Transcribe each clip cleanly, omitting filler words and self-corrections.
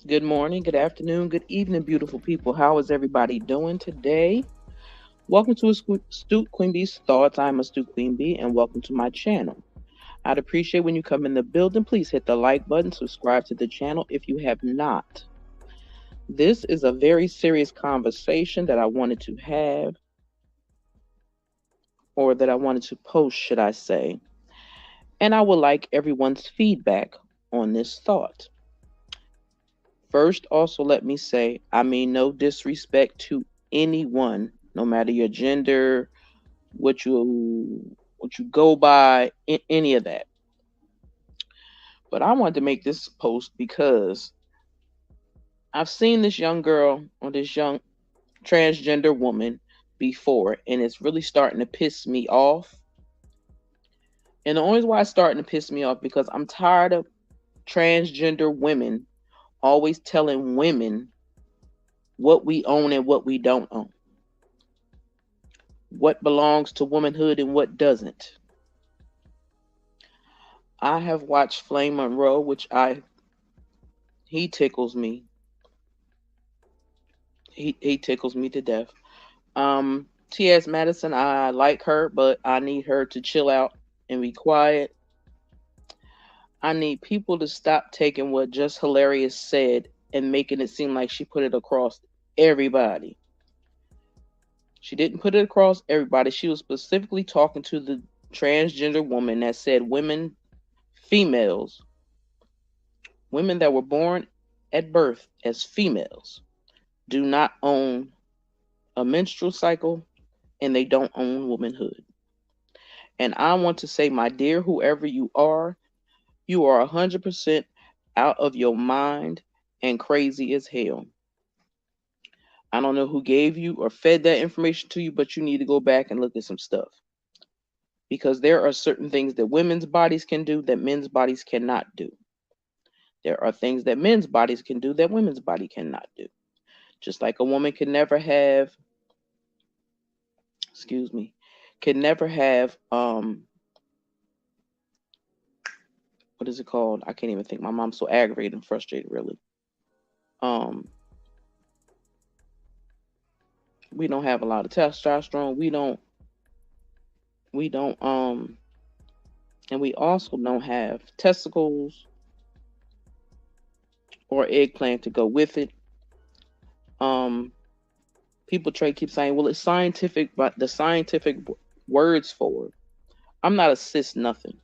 Good morning, good afternoon, good evening, beautiful people. How is everybody doing today? Welcome to Astute Queen Bee's Thoughts. I'm Astute Queen Bee, and welcome to my channel. I'd appreciate when you come in the building. Please hit the like button, subscribe to the channel if you have not. This is a very serious conversation that I wanted to have, or that I wanted to post, should I say. And I would like everyone's feedback on this thought. First, also let me say, I mean no disrespect to anyone, no matter your gender, what you go by, any of that. But I wanted to make this post because I've seen this young girl or this young transgender woman before, and it's really starting to piss me off. And the only why it's starting to piss me off because I'm tired of transgender women always telling women what we own and what we don't own, what belongs to womanhood and what doesn't. I have watched Flame Monroe, which he tickles me. He tickles me to death. T.S. Madison, I like her, but I need her to chill out and be quiet. I need people to stop taking what Just Hilarious said and making it seem like she put it across everybody. She didn't put it across everybody. She was specifically talking to the transgender woman that said females, women that were born at birth as females, do not own a menstrual cycle and they don't own womanhood. And I want to say, my dear, whoever you are 100% out of your mind and crazy as hell. I don't know who gave you or fed that information to you, but you need to go back and look at some stuff. Because there are certain things that women's bodies can do that men's bodies cannot do. There are things that men's bodies can do that women's body cannot do. Just like a woman can never have, can never have, what is it called? I can't even think. My mom's so aggravated and frustrated, really. We don't have a lot of testosterone. And we also don't have testicles or eggplant to go with it. People keep saying, well, it's scientific, but the scientific words for it. I'm not a cis nothing.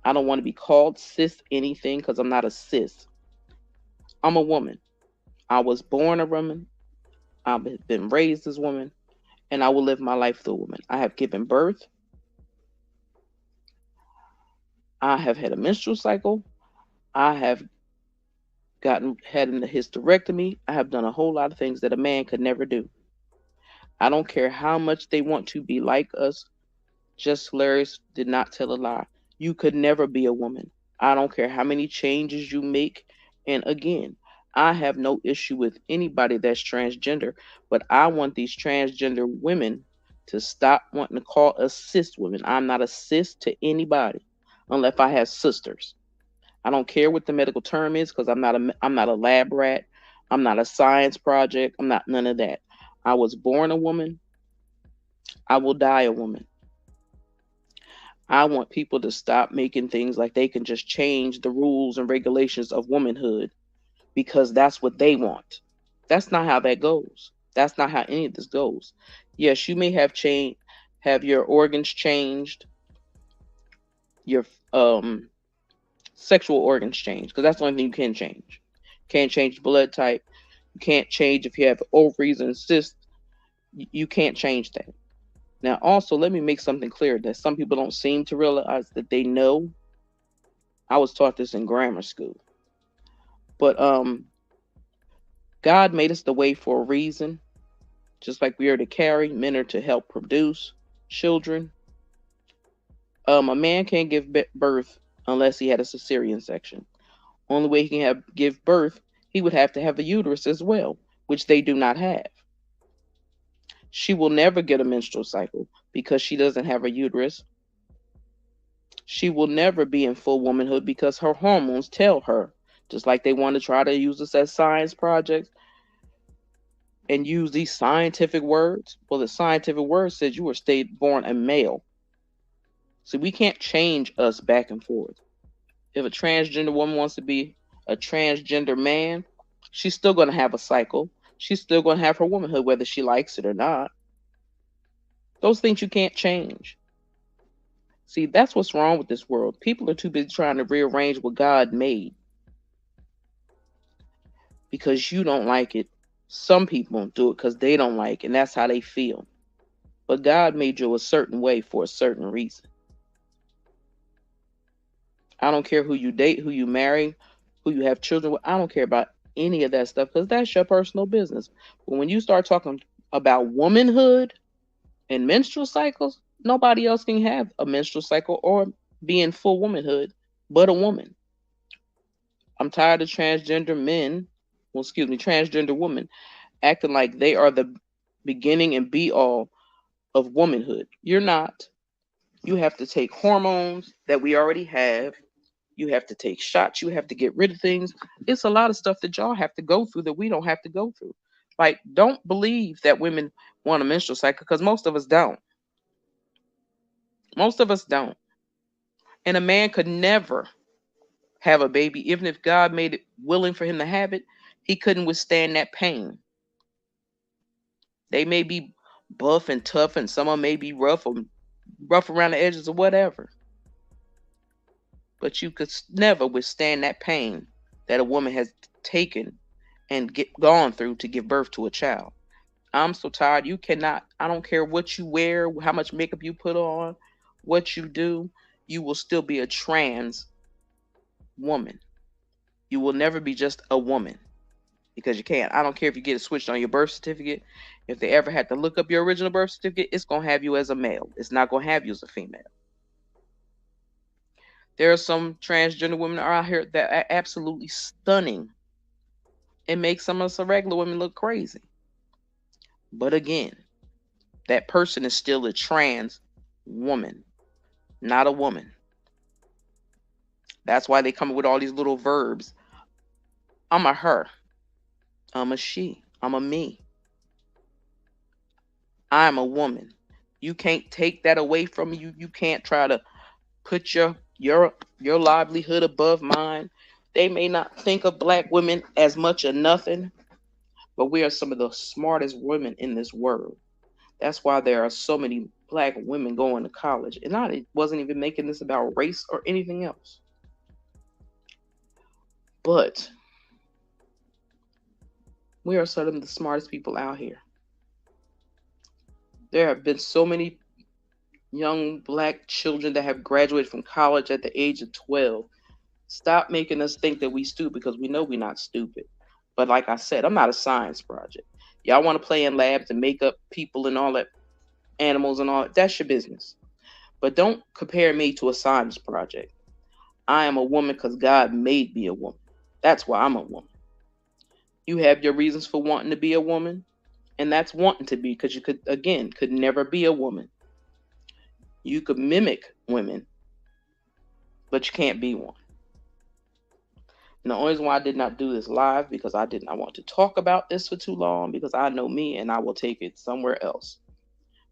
I don't want to be called cis anything because I'm not a cis. I'm a woman. I was born a woman. I've been raised as a woman, and I will live my life through a woman. I have given birth. I have had a menstrual cycle. I have had a hysterectomy. I have done a whole lot of things that a man could never do. I don't care how much they want to be like us. Just Hilarious did not tell a lie. You could never be a woman. I don't care how many changes you make. And again, I have no issue with anybody that's transgender, but I want these transgender women to stop wanting to call us cis women. I'm not a cis to anybody unless I have sisters. I don't care what the medical term is because I'm not a lab rat. I'm not a science project. I'm not none of that. I was born a woman. I will die a woman. I want people to stop making things like they can just change the rules and regulations of womanhood because that's what they want. That's not how that goes. That's not how any of this goes. Yes, you may have changed. have your organs changed, your sexual organs changed, because that's the only thing you can change. Can't change blood type. You can't change if you have ovaries and cysts. You can't change that. Now, also, let me make something clear that some people don't seem to realize that they know. I was taught this in grammar school, but God made us the way for a reason. Just like we are to carry, men are to help produce children. A man can't give birth unless he had a cesarean section. Only way he can give birth, he would have to have a uterus as well, which they do not have. She will never get a menstrual cycle because she doesn't have a uterus. She will never be in full womanhood because her hormones tell her, just like they want to try to use us as science projects and use these scientific words. Well, the scientific word says you were stayed born a male. So we can't change us back and forth. If a transgender woman wants to be a transgender man, she's still going to have a cycle. She's still going to have her womanhood, whether she likes it or not. Those things you can't change. See, that's what's wrong with this world. People are too busy trying to rearrange what God made because you don't like it. Some people do it because they don't like it, and that's how they feel. But God made you a certain way for a certain reason. I don't care who you date, who you marry, who you have children with. I don't care about any of that stuff because that's your personal business. But when you start talking about womanhood and menstrual cycles, nobody else can have a menstrual cycle or be in full womanhood but a woman. I'm tired of transgender men, well, excuse me, transgender women acting like they are the beginning and be all of womanhood. You're not. You have to take hormones that we already have. You have to take shots. You have to get rid of things. It's a lot of stuff that y'all have to go through that we don't have to go through. Like, don't believe that women want a menstrual cycle because most of us don't. Most of us don't. And a man could never have a baby, even if God made it willing for him to have it, he couldn't withstand that pain. They may be buff and tough, and some of them may be rough or rough around the edges or whatever. But you could never withstand that pain that a woman has taken and gone through to give birth to a child. I'm so tired. You cannot. I don't care what you wear, how much makeup you put on, what you do. You will still be a trans woman. You will never be just a woman because you can't. I don't care if you get it switched on your birth certificate. If they ever had to look up your original birth certificate, it's going to have you as a male. It's not going to have you as a female. There are some transgender women out here that are absolutely stunning and make some of us regular women look crazy. But again, that person is still a trans woman, not a woman. That's why they come up with all these little verbs. I'm a her. I'm a she. I'm a me. I'm a woman. You can't take that away from me. You can't try to put your livelihood above mine. They may not think of black women as much or nothing, but we are some of the smartest women in this world. That's why there are so many black women going to college. And I wasn't even making this about race or anything else. But we are some of the smartest people out here. There have been so many young black children that have graduated from college at the age of 12. Stop making us think that we stupid because we know we're not stupid. But like I said, I'm not a science project. Y'all want to play in labs and make up people and all that, animals and all that, that's your business. But don't compare me to a science project. I am a woman because God made me a woman. That's why I'm a woman. You have your reasons for wanting to be a woman, and that's wanting to be because you could never be a woman. You could mimic women, but you can't be one. And the only reason why I did not do this live because I did not want to talk about this for too long because I know me and I will take it somewhere else.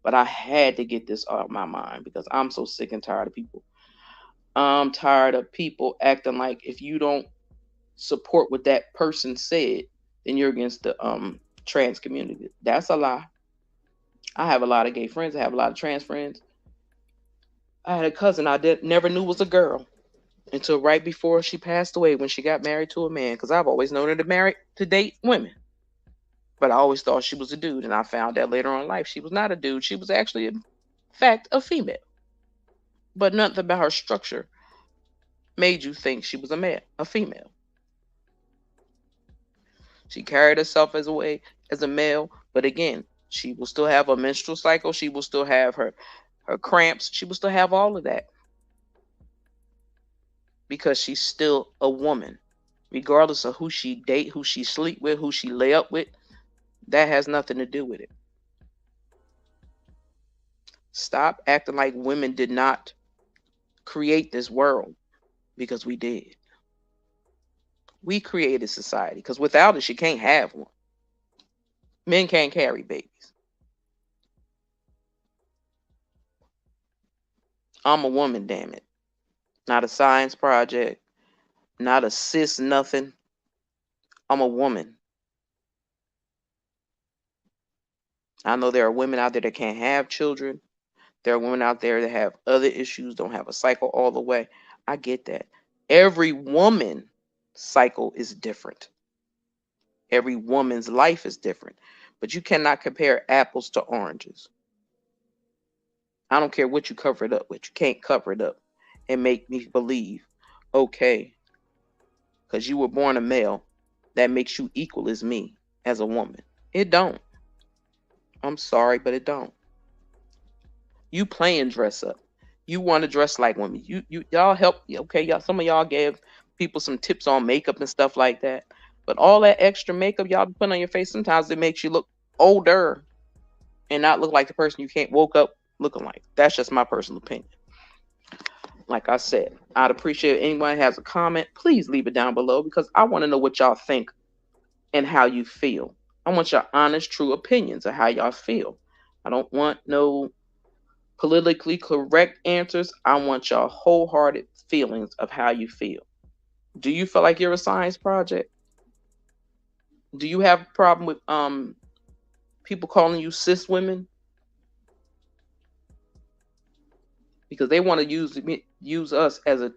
But I had to get this out of my mind because I'm so sick and tired of people. I'm tired of people acting like if you don't support what that person said, then you're against the trans community. That's a lie. I have a lot of gay friends. I have a lot of trans friends. I had a cousin never knew was a girl until right before she passed away when she got married to a man. Because I've always known her to date women, but I always thought she was a dude, and I found out later on in life she was not a dude. She was actually, in fact, a female. But nothing about her structure made you think she was a female. She carried herself as a male, but again, she will still have a menstrual cycle. She will still have her cramps. She will still have all of that because she's still a woman, regardless of who she date, who she sleep with, who she lay up with. That has nothing to do with it. Stop acting like women did not create this world, because we did. We created society, because without it, she can't have one. Men can't carry babies. I'm a woman, damn it. Not a science project, not a cis nothing. I'm a woman. I know there are women out there that can't have children. There are women out there that have other issues, don't have a cycle all the way. I get that. Every woman's cycle is different. Every woman's life is different. But you cannot compare apples to oranges. I don't care what you cover it up with. You can't cover it up and make me believe, okay, because you were born a male, that makes you equal as me as a woman. It don't. I'm sorry, but it don't. You playing dress up. You want to dress like women. Y'all help. Okay, y'all. Some of y'all gave people some tips on makeup and stuff like that. But all that extra makeup y'all put on your face, sometimes it makes you look older and not look like the person you can't woke up looking like. That's just my personal opinion. Like I said, I'd appreciate if anyone has a comment. Please leave it down below because I want to know what y'all think and how you feel. I want your honest, true opinions of how y'all feel. I don't want no politically correct answers. I want your wholehearted feelings of how you feel. Do you feel like you're a science project? Do you have a problem with people calling you cis women? Because they want to use us as a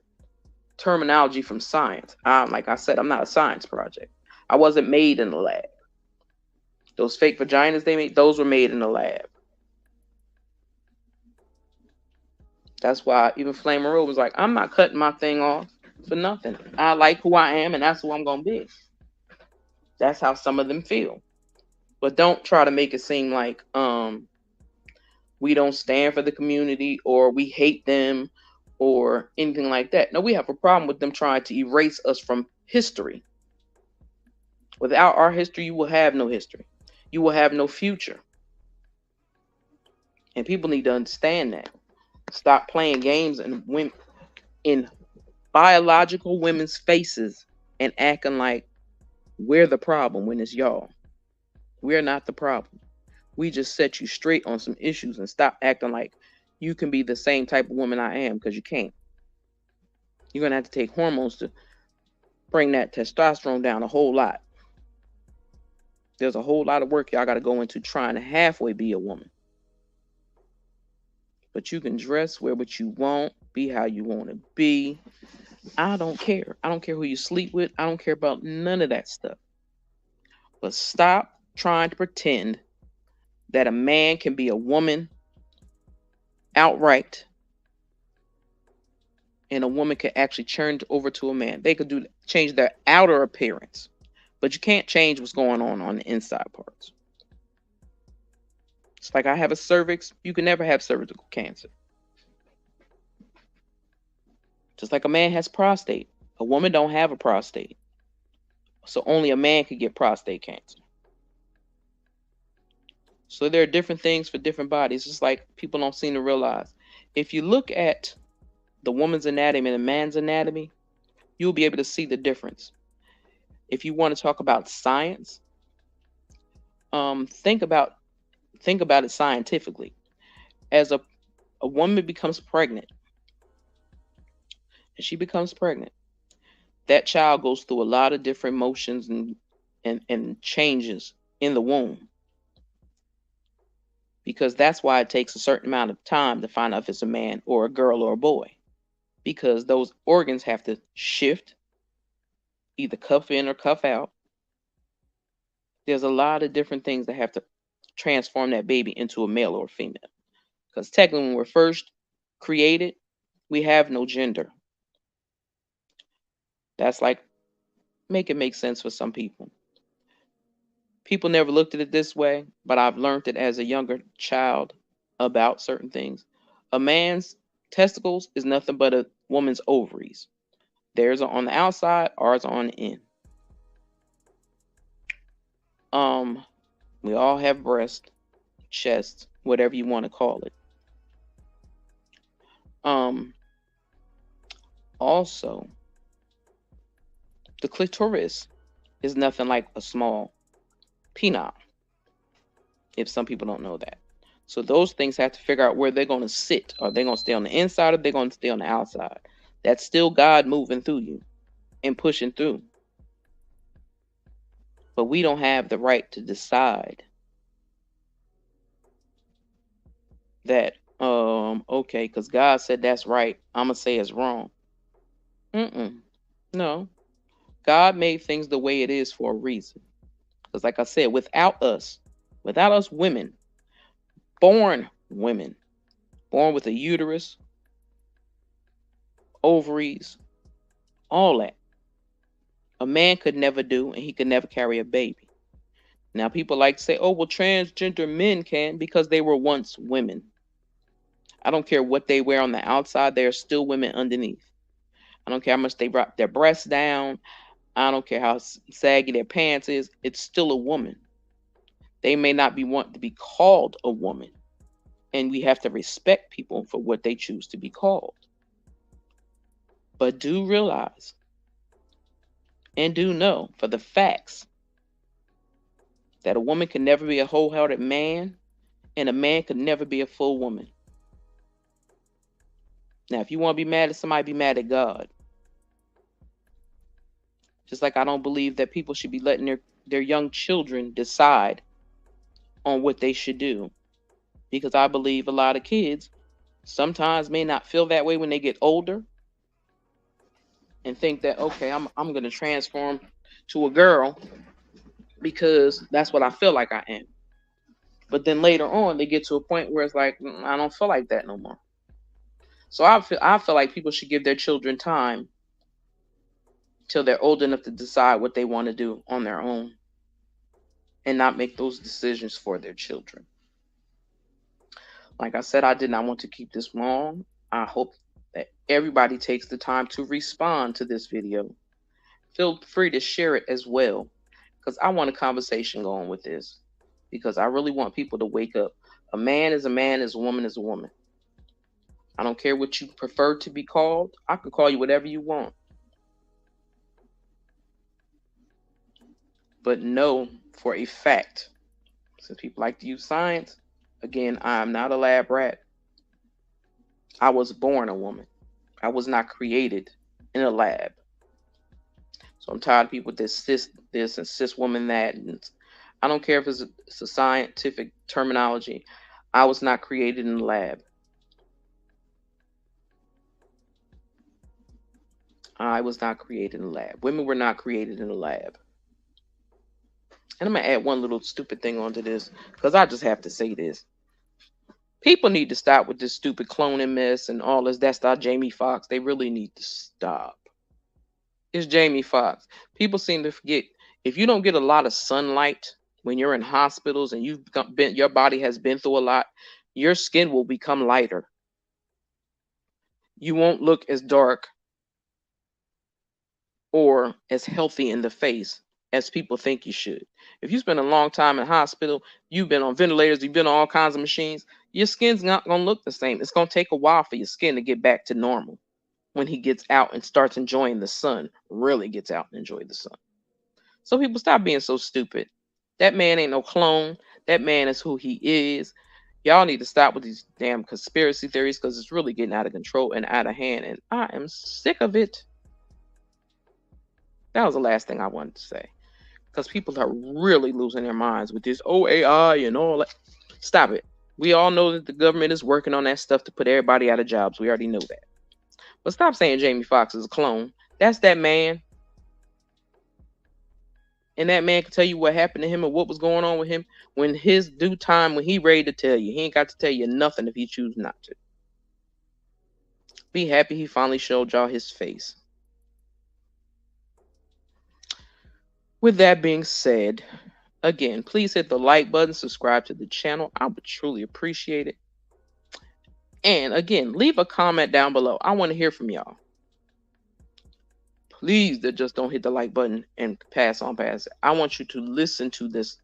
terminology from science. Like I said, I'm not a science project. I wasn't made in the lab. Those fake vaginas they made, those were made in the lab. That's why even Flame Rose was like, I'm not cutting my thing off for nothing. I like who I am, and that's who I'm going to be. That's how some of them feel. But don't try to make it seem like we don't stand for the community or we hate them or anything like that. No, we have a problem with them trying to erase us from history. Without our history, you will have no history. You will have no future. And people need to understand that. Stop playing games in biological women's faces and acting like we're the problem when it's y'all. We're not the problem. We just set you straight on some issues and stop acting like you can be the same type of woman I am, because you can't. You're going to have to take hormones to bring that testosterone down a whole lot. There's a whole lot of work y'all got to go into trying to halfway be a woman. But you can dress, wear what you want, be how you want to be. I don't care. I don't care who you sleep with. I don't care about none of that stuff. But stop trying to pretend that a man can be a woman outright and a woman can actually turn over to a man. They could change their outer appearance, but you can't change what's going on the inside parts. It's like I have a cervix. You can never have cervical cancer. Just like a man has prostate. A woman don't have a prostate. So only a man could get prostate cancer. So there are different things for different bodies. Just like people don't seem to realize. If you look at the woman's anatomy and the man's anatomy, you'll be able to see the difference. If you want to talk about science, think about it scientifically. As a woman becomes pregnant, and she becomes pregnant, that child goes through a lot of different motions and changes in the womb. because that's why it takes a certain amount of time to find out if it's a man or a girl or a boy, because those organs have to shift, either cuff in or cuff out. There's a lot of different things that have to transform that baby into a male or a female. Because technically, when we're first created, we have no gender. That's like, make it make sense for some people. People never looked at it this way, but I've learned it as a younger child about certain things. A man's testicles is nothing but a woman's ovaries. Theirs are on the outside, ours are on the end. We all have breast, chest, whatever you want to call it. Also, the clitoris is nothing like a small penile, if some people don't know that. So those things have to figure out where they're going to sit. Are they going to stay on the inside or they're going to stay on the outside? That's still God moving through you and pushing through. But we don't have the right to decide that, okay, because God said that's right, I'm going to say it's wrong. No. God made things the way it is for a reason. Because like I said, without us women, born women, born with a uterus, ovaries, all that, a man could never do, and he could never carry a baby. Now people like to say, oh, well, transgender men can, because they were once women. I don't care what they wear on the outside, they are still women underneath. I don't care how much they drop their breasts down. I don't care how saggy their pants is. It's still a woman. They may not be want to be called a woman. And we have to respect people for what they choose to be called. But do realize and do know for the facts that a woman can never be a wholehearted man, and a man could never be a full woman. Now, if you want to be mad at somebody, be mad at God. Just like I don't believe that people should be letting their young children decide on what they should do. Because I believe a lot of kids sometimes may not feel that way when they get older and think that, okay, I'm going to transform to a girl because that's what I feel like I am. But then later on, they get to a point where it's like, I don't feel like that no more. So I feel like people should give their children time till they're old enough to decide what they want to do on their own and not make those decisions for their children. Like I said, I did not want to keep this long. I hope that everybody takes the time to respond to this video. Feel free to share it as well, because I want a conversation going with this, because I really want people to wake up. A man is a man, a woman is a woman. I don't care what you prefer to be called. I could call you whatever you want. But know for a fact, since people like to use science, again, I am not a lab rat. I was born a woman. I was not created in a lab. So I'm tired of people that cis this and cis woman that. And I don't care if it's a scientific terminology. I was not created in the lab. I was not created in the lab. Women were not created in the lab. And I'm going to add one little stupid thing onto this, because I just have to say this. People need to stop with this stupid cloning mess and all this. That's not Jamie Foxx. They really need to stop. It's Jamie Foxx. People seem to forget, if you don't get a lot of sunlight when you're in hospitals and your body has been through a lot, your skin will become lighter. You won't look as dark or as healthy in the face as people think you should. If you spend a long time in hospital, you've been on ventilators, you've been on all kinds of machines, your skin's not going to look the same. It's going to take a while for your skin to get back to normal when he gets out and starts enjoying the sun, really gets out and enjoy the sun. So people, stop being so stupid. That man ain't no clone. That man is who he is. Y'all need to stop with these damn conspiracy theories, because it's really getting out of control and out of hand, and I am sick of it. That was the last thing I wanted to say, because people are really losing their minds with this AI and all that. Stop it. We all know that the government is working on that stuff to put everybody out of jobs. We already know that. But stop saying Jamie Foxx is a clone. That's that man. And that man can tell you what happened to him and what was going on with him when his due time, when he ready to tell you. He ain't got to tell you nothing if he choose not to. Be happy he finally showed y'all his face. With that being said, again, please hit the like button, subscribe to the channel. I would truly appreciate it. And again, leave a comment down below. I want to hear from y'all. Please just don't hit the like button and pass on past it. I want you to listen to this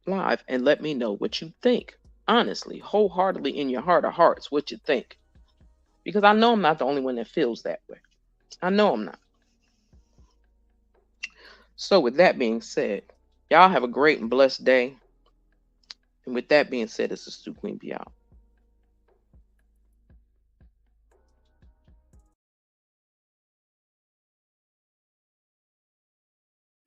live and let me know what you think. Honestly, wholeheartedly in your heart of hearts, what you think. Because I know I'm not the only one that feels that way. I know I'm not. So with that being said, y'all have a great and blessed day. And with that being said, it's the Stu Queen Be out.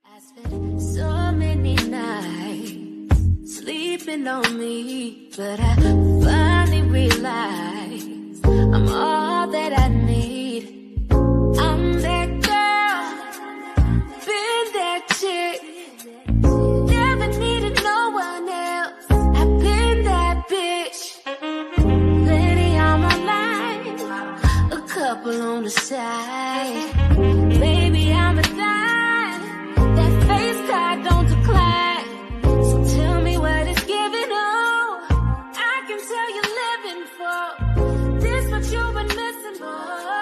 I spent so many nights sleeping on me, but I finally realized I'm all that I need. I'm that girl, been that chick, never needed no one else. I've been that bitch, lady on my line, a couple on the side. Baby, I'm a dime, that face card don't decline. So tell me what it's giving, oh, I can tell you're living for this, what you've been missing, boy.